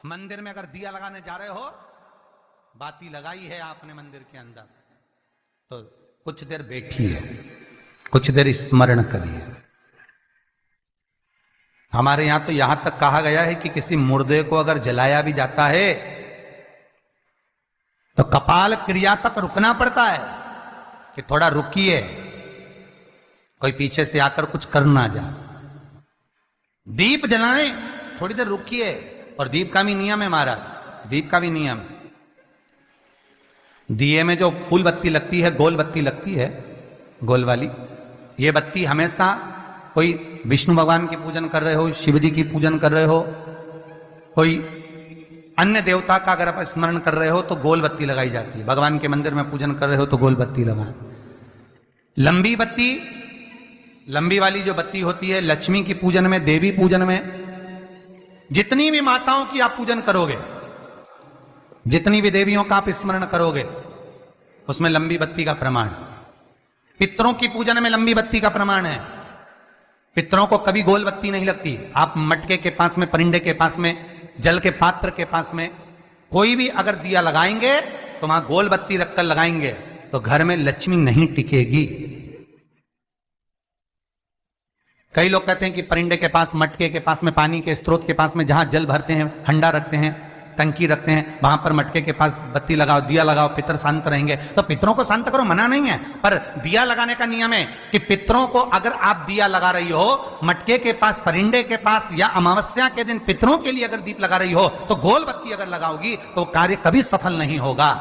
मंदिर में अगर दिया लगाने जा रहे हो, बाती लगाई है आपने मंदिर के अंदर, तो कुछ देर बैठिए, कुछ देर स्मरण करिए। हमारे यहां तो यहां तक कहा गया है कि किसी मुर्दे को अगर जलाया भी जाता है तो कपाल क्रिया तक रुकना पड़ता है कि थोड़ा रुकिए, कोई पीछे से आकर कुछ कर ना जाए। दीप जलाएं, थोड़ी देर रुकिए। और दीप का भी नियम है महाराज, दीप का भी नियम है। दिए में जो फूल बत्ती लगती है, गोल बत्ती लगती है, गोल वाली, ये बत्ती हमेशा कोई विष्णु भगवान की पूजन कर रहे हो, शिव जी की पूजन कर रहे हो, कोई अन्य देवता का अगर आप स्मरण कर रहे हो तो गोल बत्ती लगाई जाती है। भगवान के मंदिर में पूजन कर रहे हो तो गोल बत्ती लगाएं। लंबी बत्ती, लंबी वाली जो बत्ती होती है, लक्ष्मी की पूजन में, देवी पूजन में, जितनी भी माताओं की आप पूजन करोगे, जितनी भी देवियों का आप स्मरण करोगे, उसमें लंबी बत्ती का प्रमाण। पितरों की पूजन में लंबी बत्ती का प्रमाण है। पितरों को कभी गोल बत्ती नहीं लगती। आप मटके के पास में, परिंदे के पास में, जल के पात्र के पास में कोई भी अगर दिया लगाएंगे तो वहां गोल बत्ती रखकर लगाएंगे तो घर में लक्ष्मी नहीं टिकेगी। कई लोग कहते हैं कि परिंदे के पास, मटके के पास में, पानी के स्रोत के पास में जहां जल भरते हैं, हंडा रखते हैं, टंकी रखते हैं, वहां पर मटके के पास बत्ती लगाओ, दिया लगाओ, पितर शांत रहेंगे। तो पितरों को शांत करो, मना नहीं है, पर दिया लगाने का नियम है कि पितरों को अगर आप दिया लगा रही हो मटके के पास, परिंदे के पास, या अमावस्या के दिन पितरों के लिए अगर दीप लगा रही हो तो गोल बत्ती अगर लगाओगी तो कार्य कभी सफल नहीं होगा।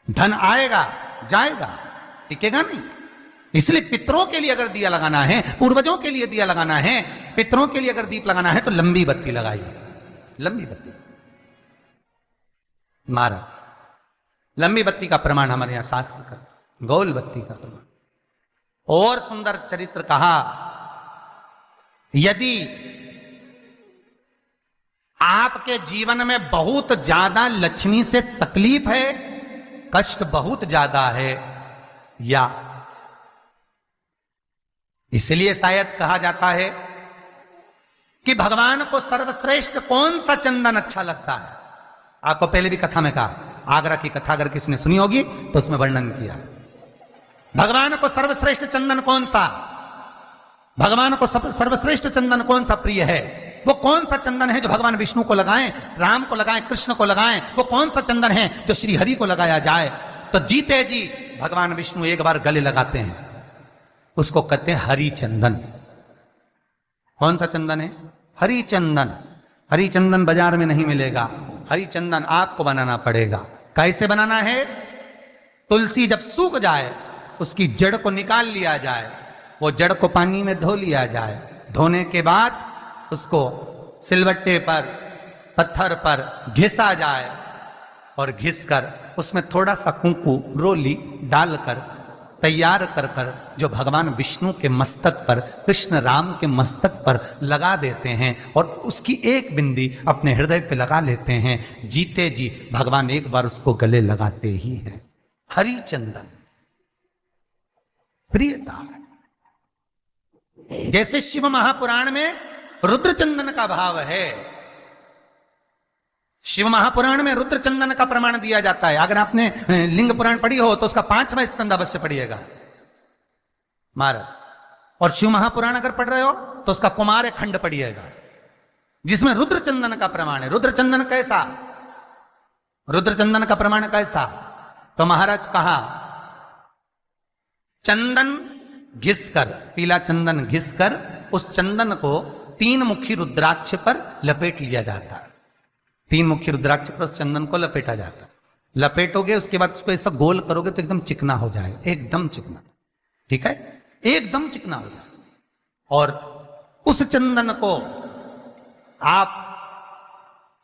धन आएगा जाएगा, टिकेगा नहीं। इसलिए पितरों के लिए अगर दिया लगाना है, पूर्वजों के लिए दिया लगाना है, पितरों के लिए अगर दीप लगाना है तो लंबी बत्ती लगाइए, लंबी बत्ती। महाराज लंबी बत्ती का प्रमाण हमारे यहां शास्त्र का, गोल बत्ती का प्रमाण। और सुंदर चरित्र कहा, यदि आपके जीवन में बहुत ज्यादा लक्ष्मी से तकलीफ है, कष्ट बहुत ज्यादा है, या इसलिए शायद कहा जाता है कि भगवान को सर्वश्रेष्ठ कौन सा चंदन अच्छा लगता है। आपको पहले भी कथा में कहा, आगरा की कथा अगर किसी ने सुनी होगी तो उसमें वर्णन किया, भगवान को सर्वश्रेष्ठ चंदन कौन सा, भगवान को सर्वश्रेष्ठ चंदन कौन सा प्रिय है। वो कौन सा चंदन है जो भगवान विष्णु को लगाएं, राम को लगाएं, कृष्ण को लगाएं। वो कौन सा चंदन है जो श्री हरि को लगाया जाए। तो जीते जी भगवान विष्णु एक बार गले लगाते हैं, उसको कहते हैं हरि चंदन। कौन सा चंदन है? हरि चंदन। हरि चंदन बाजार में नहीं मिलेगा, हरि चंदन आपको बनाना पड़ेगा। कैसे बनाना है? तुलसी जब सूख जाए उसकी जड़ को निकाल लिया जाए, वो जड़ को पानी में धो लिया जाए, धोने के बाद उसको सिलबट्टे पर, पत्थर पर घिसा जाए और घिसकर उसमें थोड़ा सा कुंकू, रोली डालकर तैयार कर कर जो भगवान विष्णु के मस्तक पर, कृष्ण राम के मस्तक पर लगा देते हैं और उसकी एक बिंदी अपने हृदय पे लगा लेते हैं। जीते जी भगवान एक बार उसको गले लगाते ही हैं। हरि चंदन प्रियता। जैसे शिव महापुराण में रुद्र चंदन का भाव है, शिव महापुराण में रुद्र चंदन का प्रमाण दिया जाता है। अगर आपने लिंग पुराण पढ़ी हो तो उसका 5वां स्कंद अवश्य पढ़िएगा महाराज। और शिव महापुराण अगर पढ़ रहे हो तो उसका कुमार खंड पढ़िएगा, जिसमें रुद्र चंदन का प्रमाण है। रुद्र चंदन कैसा? रुद्र चंदन का प्रमाण कैसा? तो महाराज कहा, चंदन घिसकर, पीला चंदन घिसकर उस चंदन को 3 मुखी रुद्राक्ष पर लपेट लिया जाता है। 3 मुखी रुद्राक्ष पर उस चंदन को लपेटा जाता। लपेटोगे उसके बाद उसको ऐसा गोल करोगे तो एकदम चिकना हो जाएगा, एकदम चिकना, ठीक है, एकदम चिकना हो जाएगा। और उस चंदन को आप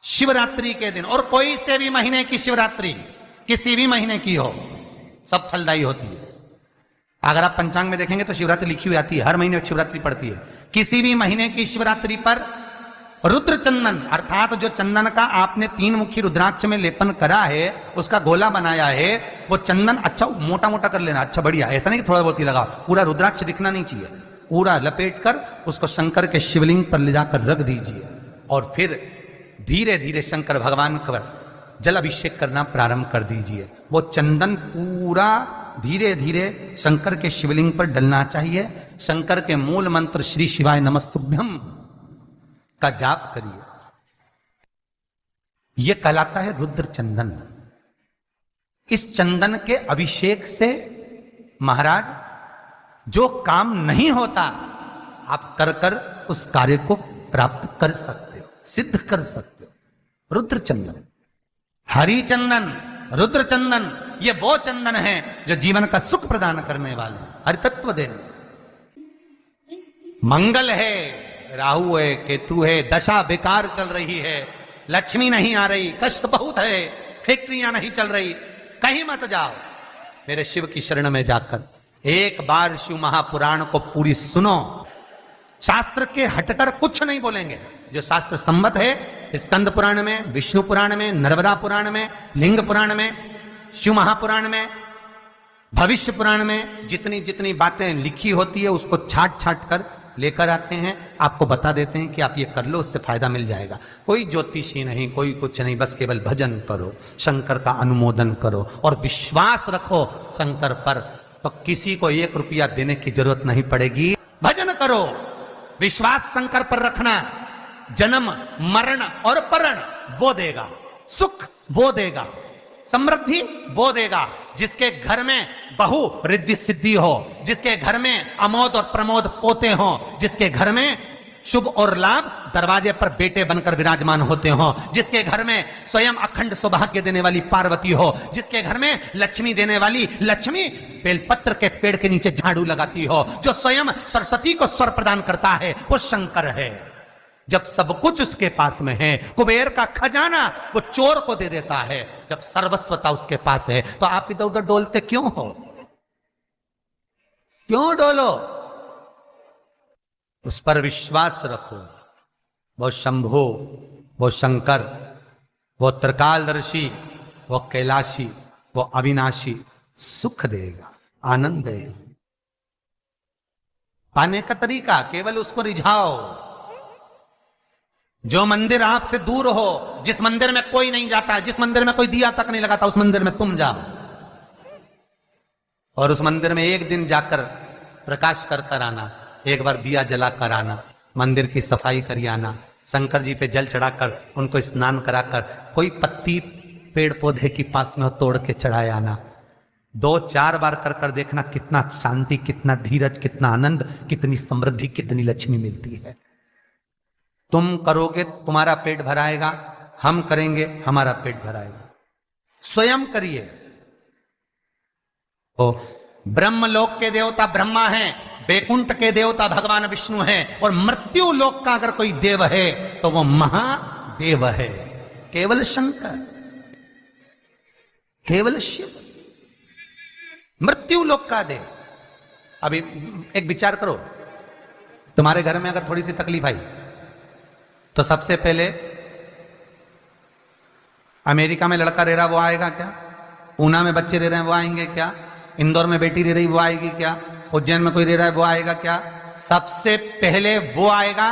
शिवरात्रि के दिन, और कोई से भी महीने की शिवरात्रि, किसी भी महीने की हो, सब फलदायी होती है। अगर आप पंचांग में देखेंगे तो शिवरात्रि लिखी हुई आती है, हर महीने शिवरात्रि पड़ती है। किसी भी महीने की शिवरात्रि पर रुद्र चंदन, अर्थात जो चंदन का आपने 3 मुखी रुद्राक्ष में लेपन करा है, उसका गोला बनाया है, वो चंदन अच्छा मोटा मोटा कर लेना, अच्छा बढ़िया, ऐसा नहीं कि थोड़ा बहुत ही लगाओ, पूरा रुद्राक्ष दिखना नहीं चाहिए, पूरा लपेटकर उसको शंकर के शिवलिंग पर ले जाकर रख दीजिए और फिर धीरे धीरे शंकर भगवान का जल अभिषेक करना प्रारंभ कर दीजिए। वो चंदन पूरा धीरे धीरे शंकर के शिवलिंग पर डलना चाहिए। शंकर के मूल मंत्र श्री शिवाय नमस्तुभ्यम का जाप करिए। यह कहलाता है रुद्र चंदन। इस चंदन के अभिषेक से महाराज जो काम नहीं होता आप कर कर उस कार्य को प्राप्त कर सकते हो, सिद्ध कर सकते हो। रुद्र चंदन, हरि चंदन, रुद्र चंदन, ये वो चंदन है जो जीवन का सुख प्रदान करने वाले हैं, हरि तत्व देने। मंगल है, राहु है, केतु है, दशा बेकार चल रही है, लक्ष्मी नहीं आ रही, कष्ट बहुत है, फैक्ट्रियां नहीं चल रही, कहीं मत जाओ, मेरे शिव की शरण में जाकर एक बार शिव महापुराण को पूरी सुनो। शास्त्र के हटकर कुछ नहीं बोलेंगे। जो शास्त्र सम्मत है, स्कंद पुराण में, विष्णु पुराण में, नर्मदा पुराण में, लिंग पुराण में, शिव महापुराण में, भविष्य पुराण में जितनी जितनी बातें लिखी होती है उसको छाट छाट कर लेकर आते हैं, आपको बता देते हैं कि आप ये कर लो, उससे फायदा मिल जाएगा। कोई ज्योतिषी नहीं, कोई कुछ नहीं, बस केवल भजन करो, शंकर का अनुमोदन करो और विश्वास रखो शंकर पर, तो किसी को 1 रुपया देने की जरूरत नहीं पड़ेगी। भजन करो, विश्वास शंकर पर रखना, जन्म मरण और परण वो देगा, सुख वो देगा, समृद्धि वो देगा। जिसके घर में बहु रिद्धि सिद्धि हो, जिसके घर में अमोद और प्रमोद पोते हो, जिसके घर में शुभ और लाभ दरवाजे पर बेटे बनकर विराजमान होते हो, जिसके घर में स्वयं अखंड सौभाग्य देने वाली पार्वती हो, जिसके घर में लक्ष्मी देने वाली लक्ष्मी बेलपत्र के पेड़ के नीचे झाड़ू लगाती हो, जो स्वयं सरस्वती को स्वर प्रदान करता है वो शंकर है। जब सब कुछ उसके पास में है, कुबेर का खजाना वो चोर को दे देता है, जब सर्वस्वता उसके पास है, तो आप इधर उधर डोलते क्यों हो? क्यों डोलो? उस पर विश्वास रखो। वो शंभु, वो शंकर, वो त्रिकालदर्शी, वो कैलाशी, वो अविनाशी सुख देगा, आनंद देगा। पाने का तरीका केवल उसको रिझाओ। जो मंदिर आपसे दूर हो, जिस मंदिर में कोई नहीं जाता, जिस मंदिर में कोई दिया तक नहीं लगाता, उस मंदिर में तुम जाओ और उस मंदिर में एक दिन जाकर प्रकाश कर कर आना, एक बार दिया जला कर आना, मंदिर की सफाई कर आना, शंकर जी पे जल चढ़ाकर उनको स्नान कराकर, कोई पत्ती पेड़ पौधे के पास में हो तोड़ के चढ़ाए आना। 2-4 बार कर कर देखना कितना शांति, कितना धीरज, कितना आनंद, कितनी समृद्धि, कितनी लक्ष्मी मिलती है। तुम करोगे तुम्हारा पेट भराएगा, हम करेंगे हमारा पेट भराएगा। स्वयं करिए। तो ब्रह्मलोक के देवता ब्रह्मा हैं, बैकुंठ के देवता भगवान विष्णु हैं, और मृत्यु लोक का अगर कोई देव है तो वो महादेव है, केवल शंकर, केवल शिव, मृत्यु लोक का देव। अभी एक विचार करो, तुम्हारे घर में अगर थोड़ी सी तकलीफ आई तो सबसे पहले अमेरिका में लड़का रह रहा वो आएगा क्या? पूना में बच्चे रह रहे हैं वो आएंगे क्या? इंदौर में बेटी रह रही वो आएगी क्या? उज्जैन में कोई रह रहा है वो आएगा क्या? सबसे पहले वो आएगा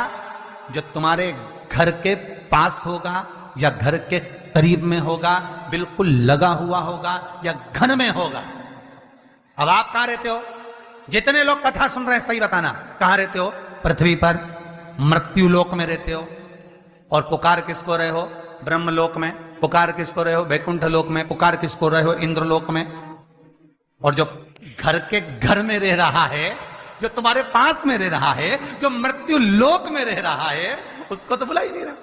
जो तुम्हारे घर के पास होगा या घर के करीब में होगा, बिल्कुल लगा हुआ होगा या घर में होगा। अब आप कहां रहते हो? जितने लोग कथा सुन रहे हैं सही बताना, कहां रहते हो? पृथ्वी पर मृत्यु लोक में रहते हो। और पुकार किसको रहे हो? ब्रह्मलोक में। पुकार किसको रहे हो? वैकुंठ लोक में। पुकार किसको रहे हो? इंद्रलोक में। और जो घर के घर में रह रहा है, जो तुम्हारे पास में रह रहा है, जो मृत्यु लोक में रह रहा है, उसको तो बुला ही नहीं रहा।